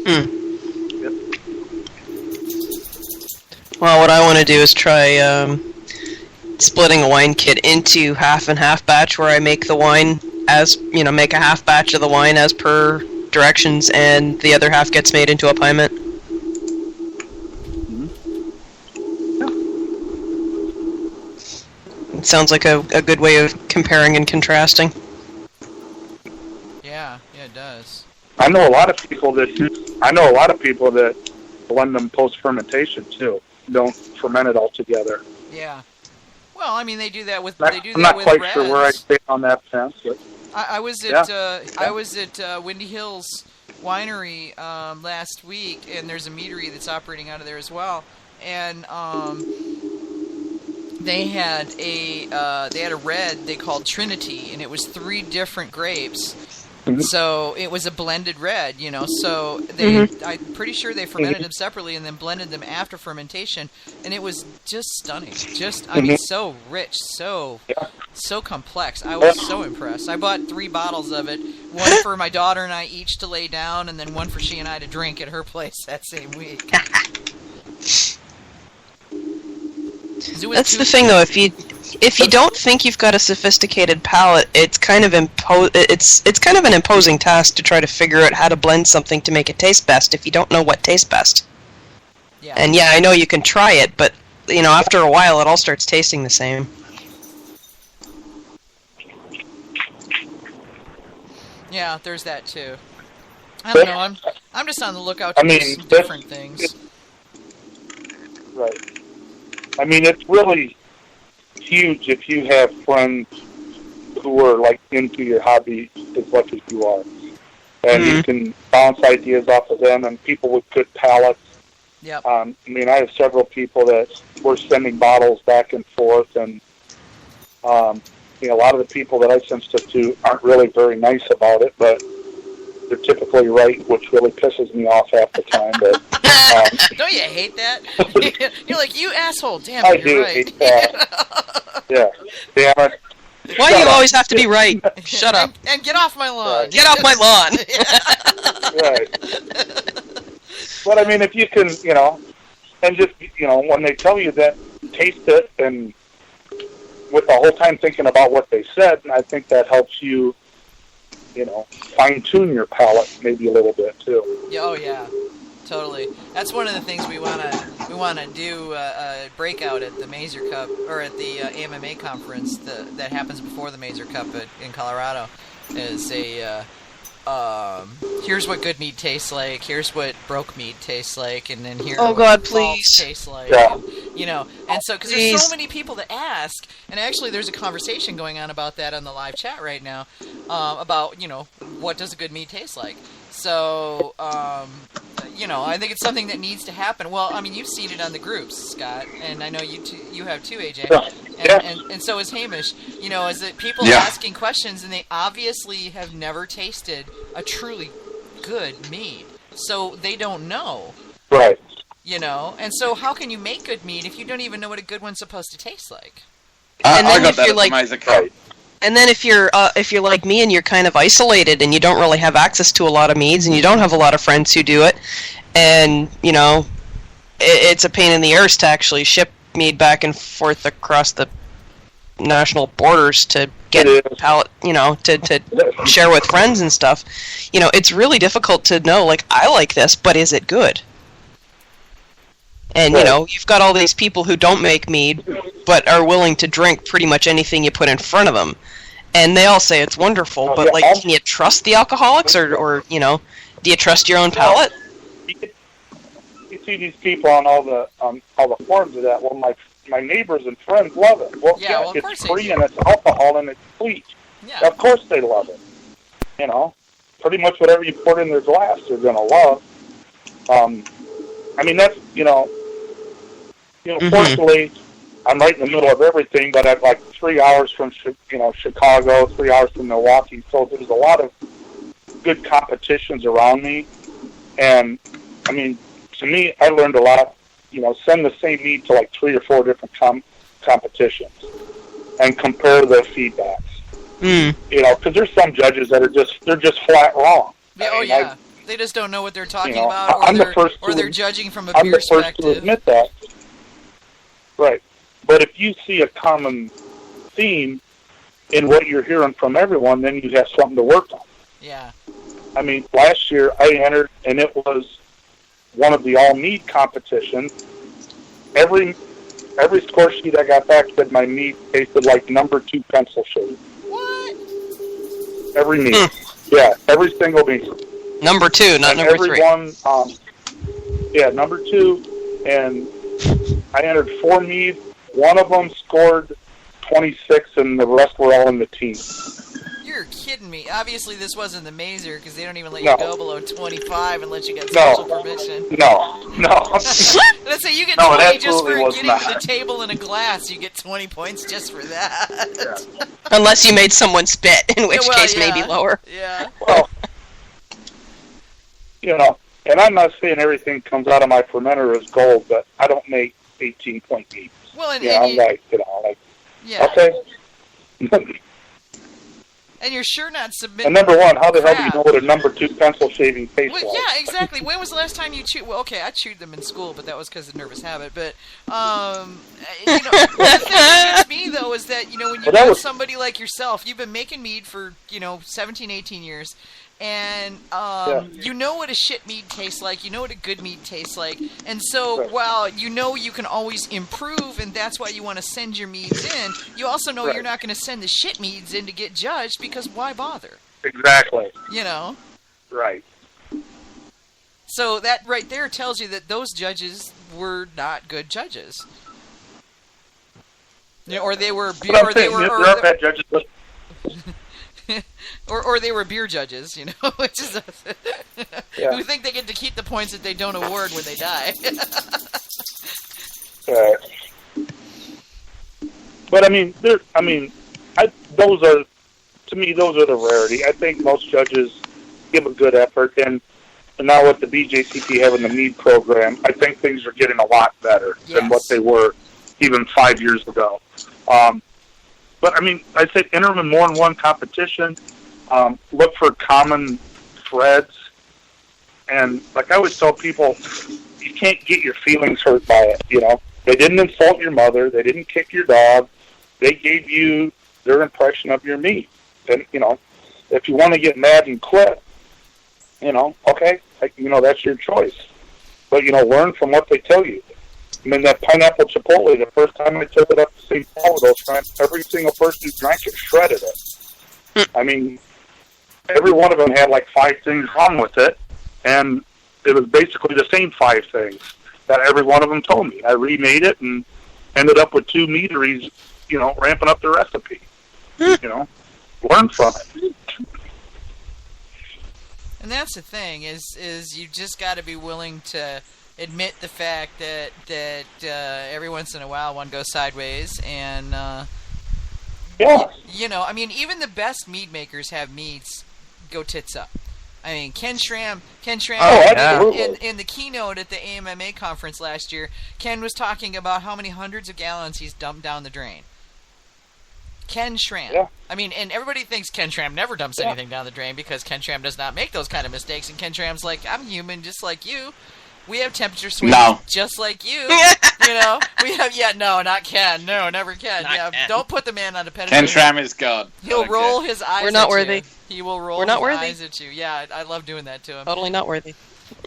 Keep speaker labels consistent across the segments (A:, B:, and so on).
A: Yep.
B: Well, what I want to do is try splitting a wine kit into half and half batch, where I make the wine as, make a half batch of the wine as per directions, and the other half gets made into a piment. It sounds like a good way of comparing and contrasting.
C: Yeah, it does.
A: I know a lot of people that blend them post fermentation too. Don't ferment it all together.
C: Yeah. Well, I mean, they do that with
A: I'm not quite
C: reds.
A: sure where I stand on that fence, but
C: I was at Windy Hills Winery last week, and there's a meadery that's operating out of there as well, and they had a red they called Trinity, and it was 3 different grapes.
A: Mm-hmm.
C: So it was a blended red, so I'm pretty sure they fermented them separately and then blended them after fermentation, and it was just stunning. I mean, so rich, so complex. I was so impressed. I bought 3 bottles of it, one for my daughter and I each to lay down, and then one for she and I to drink at her place that same week.
B: That's the thing, though. If you don't think you've got a sophisticated palate, it's kind of an imposing task to try to figure out how to blend something to make it taste best if you don't know what tastes best.
C: Yeah.
B: And yeah, I know you can try it, but after a while, it all starts tasting the same.
C: Yeah, there's that too. I don't know. I'm just on the lookout to do some different things.
A: Right. I mean, it's really huge if you have friends who are like into your hobby as much as you are, and you can bounce ideas off of them, and people with good palates.
C: Yep.
A: I mean, I have several people that we're sending bottles back and forth, and a lot of the people that I send stuff to aren't really very nice about it, but they're typically right, which really pisses me off half the time. But
C: don't you hate that? You're like, you asshole! Damn
A: I
C: it, you're
A: do
C: right.
A: hate that. Yeah, damn it.
B: Why do you always have to be right? Shut up.
C: And get off my lawn.
B: Get off my lawn.
A: Right. But I mean, if you can, and just, when they tell you that, taste it, and with the whole time thinking about what they said, and I think that helps you, fine-tune your palate maybe a little bit too.
C: Yeah, oh yeah, totally. That's one of the things we wanna do a breakout at the Mazer Cup, or at the AMMA conference that happens before the Mazer Cup in Colorado. Is a here's what good mead tastes like. Here's what broke mead tastes like, and then here.
B: Oh God, please.
C: Tastes like.
A: Yeah.
C: And so because there's so many people that ask, and actually there's a conversation going on about that on the live chat right now, about what does a good mead taste like. So I think it's something that needs to happen. Well, I mean, you've seen it on the groups, Scott, and I know you have too, AJ, and so is Hamish. Is that people asking questions, and they obviously have never tasted a truly good mead, so they don't know.
A: Right.
C: And so how can you make good mead if you don't even know what a good one's supposed to taste like?
B: And then
D: I got
B: if
D: that
B: you're like,
D: right.
B: And then if you're like me and you're kind of isolated and you don't really have access to a lot of meads and you don't have a lot of friends who do it, and it's a pain in the arse to actually ship mead back and forth across the national borders to get a palate, to share with friends and stuff. It's really difficult to know, like, I like this, but is it good? And, you've got all these people who don't make mead, but are willing to drink pretty much anything you put in front of them. And they all say it's wonderful, but, like, can you trust the alcoholics, or do you trust your own palate?
A: You see these people on all the forums of that. Well, my neighbors and friends love it. Well, it's free and it's alcohol and it's sweet.
C: Yeah.
A: Of course they love it. Pretty much whatever you put in their glass, they're going to love. I mean, that's, fortunately, I'm right in the middle of everything, but I'm like 3 hours from, Chicago, 3 hours from Milwaukee, so there's a lot of good competitions around me. And, I mean, to me, I learned a lot, send the same mead to like 3 or 4 different competitions and compare their feedbacks. Because there's some judges that they're just flat wrong.
C: Yeah, They just don't know what they're talking
A: You know,
C: about, or they're judging from a beer perspective.
A: I'm the first to admit that. Right. But if you see a common theme in what you're hearing from everyone, then you have something to work on.
C: Yeah.
A: I mean, last year I entered, and it was one of the all-mead competitions. Every score sheet I got back said my mead tasted like number 2 pencil shade.
C: What?
A: Every mead. Yeah, every single mead.
B: Number 2, not number 3.
A: Everyone, number 2, and I entered 4 mead. One of them scored 26, and the rest were all in the teens.
C: You're kidding me. Obviously, this wasn't the Mazer, because they don't even let you go below 25 unless you get special permission.
A: No.
C: Let's say you get 20 just for getting
A: not.
C: to the table in a glass. You get 20 points just for that.
B: Yeah. Unless you made someone spit, in which case maybe lower.
C: Yeah.
A: Well, you know, and I'm not saying everything comes out of my fermenter is gold, but I don't make 18-point meats.
C: Well, and
A: I'm like,
C: yeah.
A: Okay.
C: And you're sure not submitting.
A: And number one, how the hell do you know what a number 2 pencil shaving tastes like?
C: Yeah, exactly. When was the last time you chewed? Well, okay, I chewed them in school, but that was because of nervous habit. But the thing that gets me though is that when you have somebody like yourself, you've been making mead for 17, 18 years. And you know what a shit mead tastes like. You know what a good mead tastes like. And so while you can always improve, and that's why you want to send your meads in, you also know you're not going to send the shit meads in to get judged, because why bother?
A: Exactly. Right.
C: So that right there tells you that those judges were not good judges. Or they were... Or they were beer judges, which is who think they get to keep the points that they don't award when they die.
A: But those are the rarity. I think most judges give a good effort, and now with the BJCP having the Mead program, I think things are getting a lot better than what they were even 5 years ago. But I said enter them in more than one competition. Look for common threads, and like I always tell people, you can't get your feelings hurt by it. They didn't insult your mother, they didn't kick your dog, they gave you their impression of your meat. And if you want to get mad and quit, okay, that's your choice. But learn from what they tell you. That pineapple chipotle, the first time I took it up to St. Paul, every single person who drank it shredded it. Every one of them had like 5 things wrong with it, and it was basically the same 5 things that every one of them told me. I remade it and ended up with 2 meaderies, ramping up the recipe. Learn from it.
C: And that's the thing, is you just got to be willing to admit the fact that every once in a while one goes sideways, and even the best mead makers have meads go tits up. Ken Schramm in the keynote at the AMMA conference last year, Ken was talking about how many hundreds of gallons he's dumped down the drain. Ken Schramm. Yeah. And everybody thinks Ken Schramm never dumps anything down the drain, because Ken Schramm does not make those kind of mistakes, and Ken Schramm's like, I'm human just like you. We have temperature swings just like you. We have, not Ken. No, never Ken. Ken. Don't put the man on a pedestal.
D: Ken Schramm is God.
C: He'll roll his eyes
B: We're not worthy.
C: You. He will roll his eyes at you. Yeah, I love doing that to him.
B: Totally not worthy.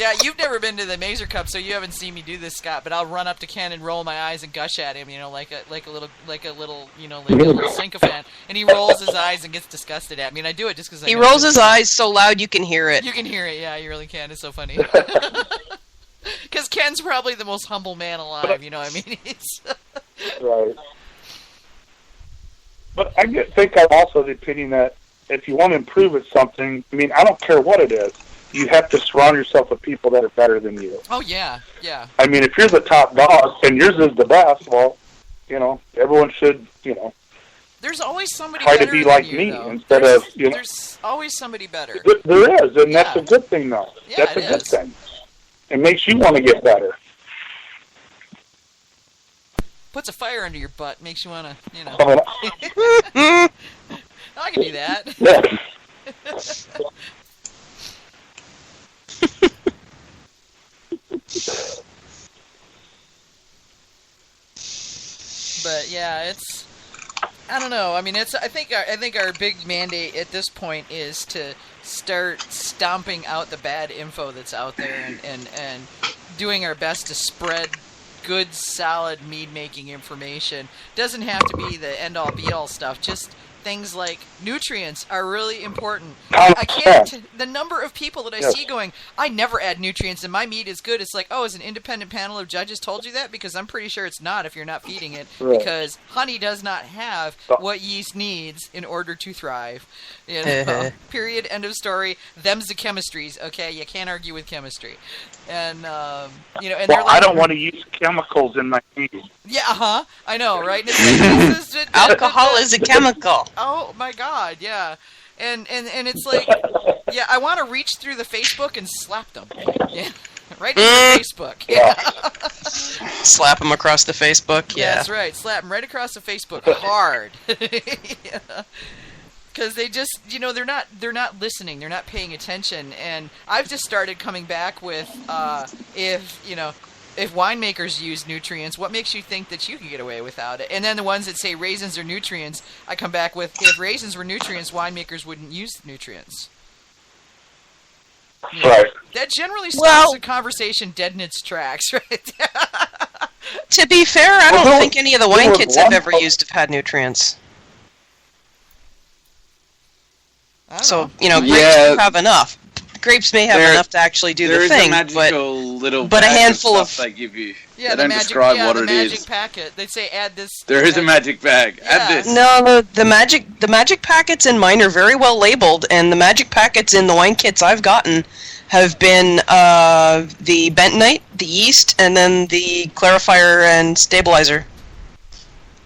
C: Yeah, you've never been to the Mazer Cup, so you haven't seen me do this, Scott. But I'll run up to Ken and roll my eyes and gush at him, like a little sycophant. And he rolls his eyes and gets disgusted at me. And I do it just because
B: he rolls his eyes so loud you can hear it.
C: You can hear it. Yeah, you really can. It's so funny. Because Ken's probably the most humble man alive. He's
A: right. But I think I'm also the opinion that if you want to improve at something, I don't care what it is. You have to surround yourself with people that are better than you.
C: Oh, yeah, yeah.
A: If you're the top dog and yours is the best, well, everyone should,
C: there's always somebody
A: try
C: better
A: to be like
C: than you,
A: me
C: though.
A: instead
C: there's,
A: of,
C: There's always somebody better.
A: There is, and that's a good thing, though.
C: Yeah,
A: that's a good thing. It makes you want to get better.
C: Puts a fire under your butt, makes you want to, I can do that.
A: Yeah.
C: But yeah, I don't know. I mean, I think our big mandate at this point is to start stomping out the bad info that's out there and doing our best to spread good, solid mead making information. Doesn't have to be the end all be all stuff. Just things like nutrients are really important. I can't. The number of people that I see going, I never add nutrients and my meat is good. It's like, oh, is an independent panel of judges told you that? Because I'm pretty sure it's not if you're not feeding it. Right. Because honey does not have what yeast needs in order to thrive. You know, period. End of story. Them's the chemistries. Okay, you can't argue with chemistry. And you know, and they're like,
A: I don't want to use chemicals in my meat.
C: Yeah, I know, right? It's like,
B: alcohol is a chemical.
C: Oh my God, yeah. And it's like, yeah, I want to reach through the Facebook and slap them. Yeah. Right into Facebook. Yeah.
B: Slap them across the Facebook. Yeah,
C: that's right. Slap them right across the Facebook hard. Yeah. Because they just, you know, they're not listening, they're not paying attention, and I've just started coming back with, if winemakers use nutrients, what makes you think that you can get away without it? And then the ones that say raisins are nutrients, I come back with, if raisins were nutrients, winemakers wouldn't use nutrients.
A: Right.
C: That generally stops the conversation dead in its tracks, right?
B: To be fair, I don't think any of the wine kits I've ever used have had nutrients. So, you know, grapes have enough. Grapes may have enough to actually do the thing, but a handful of
D: they give you.
C: Yeah,
D: they don't describe what it is.
C: Magic packet. They say add this.
D: There is a magic bag. Yeah. Add this.
B: No, the magic packets in mine are very well labeled, and the magic packets in the wine kits I've gotten have been the bentonite, the yeast, and then the clarifier and stabilizer.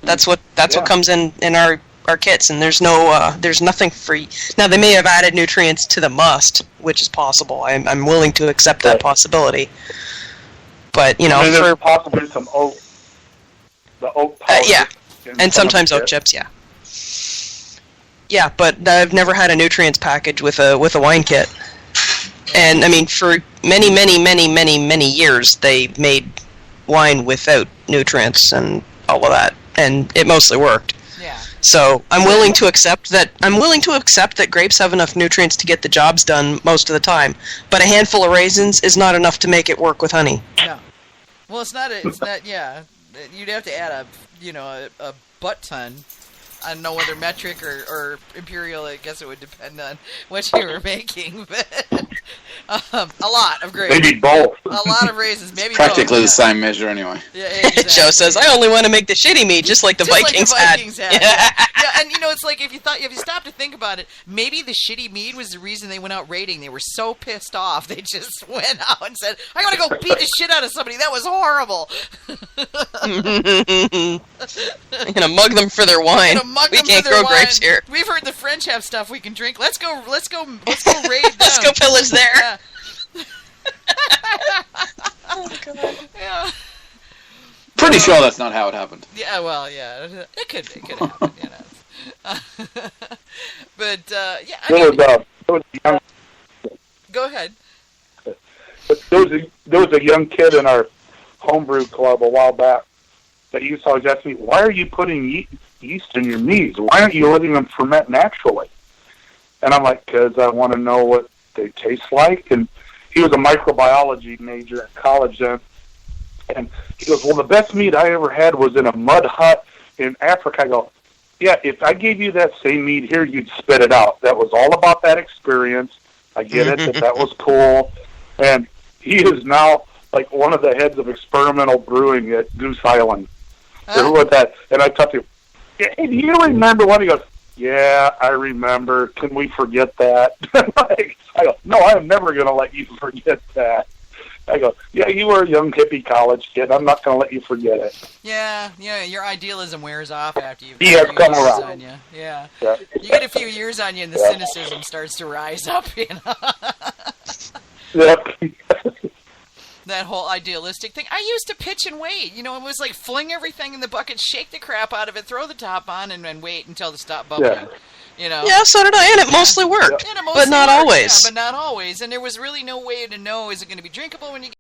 B: That's what comes in our kits, and there's nothing free. Now they may have added nutrients to the must, which is possible. I'm willing to accept that possibility. But you know,
A: there's possibly some oak, the oak powder.
B: Yeah, and sometimes oak chips. Yeah. Yeah, but I've never had a nutrients package with a wine kit. And I mean, for many years, they made wine without nutrients and all of that, and it mostly worked.
C: Yeah.
B: So I'm willing to accept that. Grapes have enough nutrients to get the jobs done most of the time, but a handful of raisins is not enough to make it work with honey.
C: No. Well, it's not. Yeah. You'd have to add a butt ton. I don't know whether metric or imperial. I guess it would depend on what you were making, but a lot of grapes.
A: Maybe both.
C: A lot of raisins. Maybe
D: practically
C: both,
D: the same measure anyway.
C: Yeah, exactly.
B: Joe says, "I only want to make the shitty meat, just like the Vikings had."
C: Yeah, and you know, it's like if you stop to think about it, maybe the shitty mead was the reason they went out raiding. They were so pissed off, they just went out and said, "I gotta go beat the shit out of somebody. That was horrible."
B: I'm gonna mug them for their wine. We can't grow grapes here.
C: We've heard the French have stuff we can drink. Let's go raid them.
B: Let's go pillage there.
C: Yeah.
B: Oh, God.
C: Yeah.
D: Pretty sure that's not how it happened.
C: Yeah, well, yeah, it could happen, you know. But yeah, I mean, go ahead.
A: There was a young kid in our homebrew club a while back that used to always ask me, "Why are you putting yeast in your meads? Why aren't you letting them ferment naturally?" And I'm like, "Because I want to know what they taste like." And he was a microbiology major at college then. And he goes, "Well, the best mead I ever had was in a mud hut in Africa." I go, "Yeah, if I gave you that same mead here, you'd spit it out. That was all about that experience. I get it, that was cool." And he is now like one of the heads of experimental brewing at Goose Island. With that, and I talked to him, "Hey, do you remember what?" He goes, "Yeah, I remember. Can we forget that?" I go, "No, I am never going to let you forget that." I go, "Yeah, you were a young hippie college kid. I'm not going to let you forget it."
C: Yeah, your idealism wears off after you've
A: got a few
C: come
A: years
C: around.
A: on
C: you. Yeah. You get a few years on you and the cynicism starts to rise up, you know.
A: Yep.
C: That whole idealistic thing. I used to pitch and wait. You know, it was like fling everything in the bucket, shake the crap out of it, throw the top on, and then wait until it stopped bubbling.
A: Yeah.
C: You know?
B: Yeah, so did I, and it mostly worked.
C: And it mostly
B: but not
C: worked,
B: always.
C: Yeah, but not always. And there was really no way to know, is it going to be drinkable when you